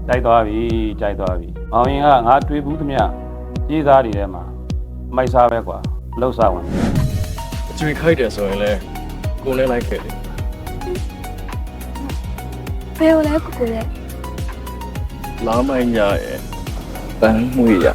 ကြိုက်သွားပြီကြိုက်သွားပြီမောင်ရင်ကငါတွေးဘူးသမျှကြီးသားတွေထဲမှာမိုက်စားပဲကွာလှုပ်စားဝင်အကျွေးခိုက်တယ်ဆိုရင်လည်းကိုလည်းလိုက်ခဲ့တယ်ဘယ်လိုလဲကိုလဲလာမိုင်းရရဲ့ပန်းမွေရ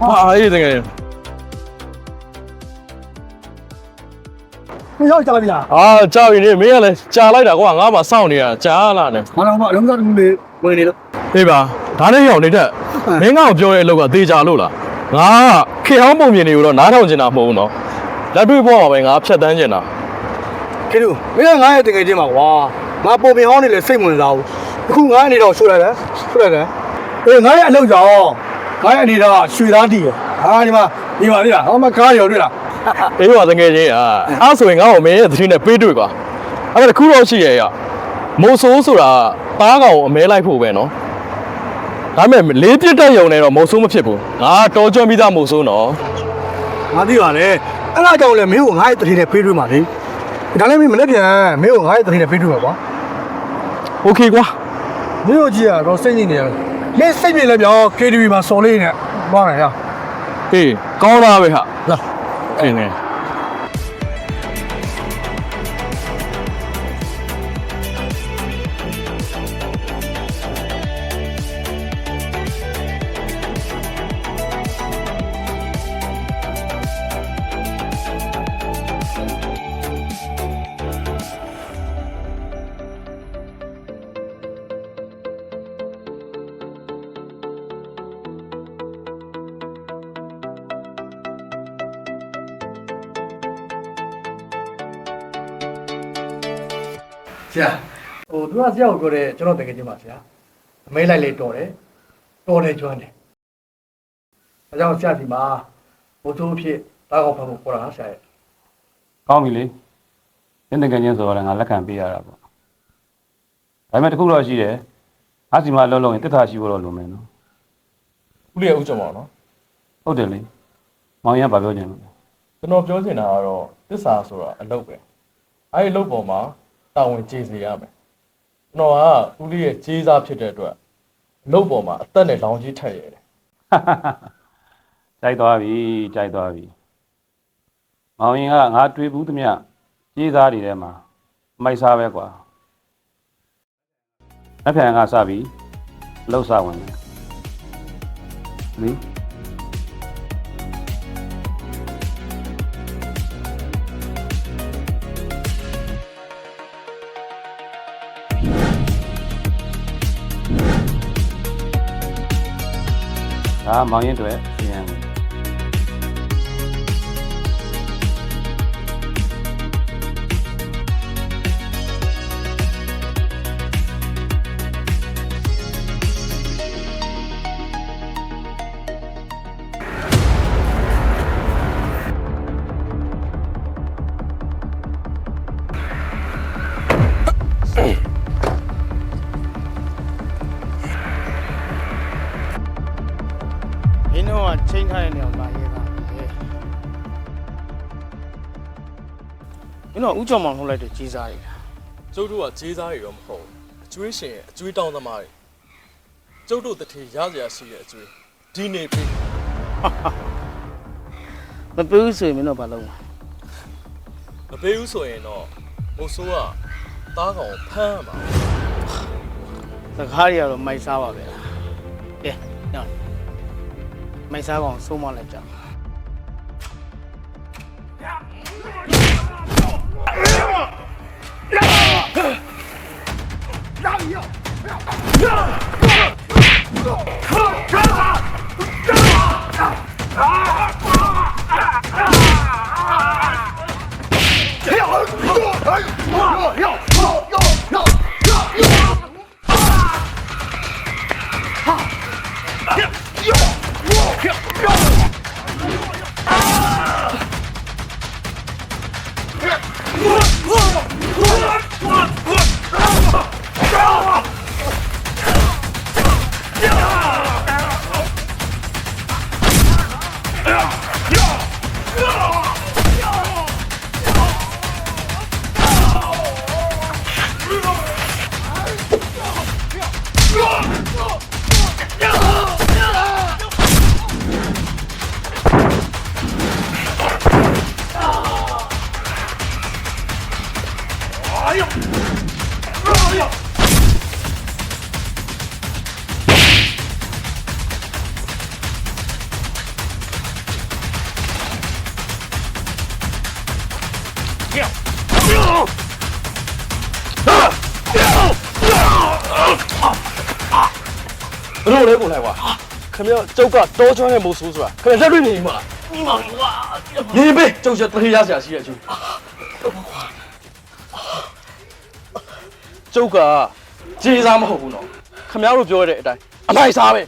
ဟာအေးတကယ်မရောက်ကြပြီလားကြာပြီနေမင်းကလည်းကြာလိုက်တာကွာငါမှစောင့်နေရကြာလာတယ်မတော်မအလုံးစားတူလေးဝင်နေလို့အေးပါဒါနဲ့ရောက်နေတတ်မင်းကောင်ပြောတဲ့အလုပ်ကသေချာလို့လားငါကခေဟောင်းပုံမြင်တွေကိုတော့နားထောင်ကျင်တာမဟုတ်ဘူးနော်လက်တွေ့ပေါ်မှာပဲငါဖြတ်တန်းကျင်တာခေတူမင်းကငါ့ရဲ့တကယ်ချင်းပါကွာငါပုံပင်ဟောင်းနေလေစိတ်ဝင်စားဘူးအခုငါအနေတော့ဆွလိုက်တယ်အေးငါရဲ့အလုပ်ကြောင့်ငါရဲ့အနေတော့ရွှေသားတည်ရဒီမှာလေလားဟောမကားရောတွေ့လားအေးပါတကယ်ချင်းအဲ့ဆိုရင်ငါ့ကိုမင်းရဲ့သတိနဲ့ပေးတွေ့ကွာအဲ့ဒါတခုတော့ရှိရဲ့ရမိုးဆိုးဆိုတာပါးကောင်ကိုအမဲလိုက်ဖို့ပဲနော်ဒါပေမဲ့လေးပြစ်တက်ယုံနေတော့မိုးဆိုးမဖြစ်ဘူးငါတော်ကြွပြီးသားမိုးဆိုးနော်ငါသိပါလေအဲ့ဒါကြောင့်လေမင်းကိုငါရဲ့သတိနဲ့ပေးတွေ့မှာလေဒါလည်းမင်းမနေ့ပြန်မင်းကိုငါရဲ့သတိနဲ့ပေးတွေ့မှာကွာโอเคကွာမင်းတို့ကြည့်ရတော့စိတ်ညစ်နေရတယ်မင်းစိတ်ပြေလဲပြော KTV မှာစော်လေးနဲ့သွားမယ်ဟာအေးကောင်းလားပဲဟာလာအေးနေဆရာသူကဆရာကိုပြောတယ်ကျွန်တော်တကယ်ချင်းပါဆရာအမဲလိုက်လေတော်တယ်ကျွမ်းတယ်အဲကြောင့်ဆရာဒီမှာဘိုးတို့အဖြစ်တားကောက်ဖတ်ဖို့ခေါ်တာဆရာရဲ့ကောင်းပြီလေနင်းတကယ်ချင်းဆိုတော့ငါလက်ခံပေးရတာပေါ့ဒါပေမဲ့တခုတော့ရှိတယ်ငါစီမှာလုံးလုံးရင်တစ်ခါရှိဖို့တော့လိုမယ်နော်ဦးလေးဦးကြမောင်နော်ဟုတ်တယ်လေမောင်ရင်ကဘာပြောချင်လဲကျွန်တော်ပြောချင်တာကတော့သစ္စာဆိုတာအလုပ်ပဲအဲ့ဒီအလုပ်ပေါ်မှာတာဝန်ကျေစေရမယ်ကျွန်တော်ကဦးလေးရဲ့ကျေးစားဖြစ်တဲ့အတွက်အလုပ်ပေါ်မှာအသက်နဲ့လောင်ကြီးထက်ရတယ်ကြိုက်သွားပြီမောင်ရင်ကငါတွေးဘူးသမျှကြီးသားတွေထဲမှာမိုက်စားပဲကွာအဖေကစပြီလှုပ်စားဝင်တယ်လီဒါမောင်ရင်တွေပြန် င်းတော့ချိန်ထားတဲ့နေရာလာရဲတာပဲမင်းတို့ဥကြောင်မောင်ထုတ်လိုက်တဲ့ကြီးစားတွေ ကျုပ်တို့ကဂျေးစားတွေတော့မဟုတ်အကျွေးရှင်အကျွေးတောင်းသမားတွေကျုပ်တို့တထေရစရာရှိတဲ့အကျွေးဒီနေပြီ မပေးဘူးဆိုရင်မင်းတို့ဘာလုပ်မှာ မပေးဘူးဆိုရင်တော့မို့ဆိုးကသားကောင်ဖမ်းရမှာ စကားတွေကတော့မိုက်စားပါပဲလားကဲညောင်းမိုက်စားကောင်ဆုံးမလိုက်ကြ ဘလို့လဲကုန်လိုက်ကွာခင်ဗျကျုပ်ကတောကျွမ်းတဲ့မို့ဆိုးဆိုတာခင်ဗျလက်တွေ့နေမှာနေမှာကွာရေးပေးကျုပ်ရတထေရစရာရှိတဲ့အကျွေးကျုပ်ကဂျေးစားမဟုတ်ဘူးနော်ခင်ဗျားတို့ပြောရတဲ့အတိုင်းအမိုက်စားပဲ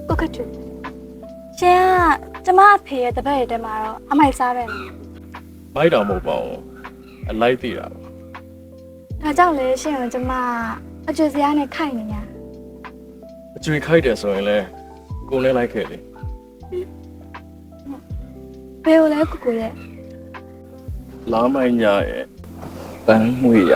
ကိုကတူရှင်ကကျမအဖေရဲ့တပည့်ရဲ့တဲမှာတော့အမိုက်စားပဲနော် မိုက်တော်မဟုတ်ပါဘူးအလိုက်သိတာပါ ဒါကြောင့်လေရှင်ကကျမအကျွေးစရာနဲ့ခိုက်နေညာ အကျွေးခိုက်တယ်ဆိုရင်လဲကိုလည်းလိုက်ခဲ့လေ ဘယ်လိုလဲကိုရဲ့ လာမိုင်းညရဲ့ပန်းမွေရ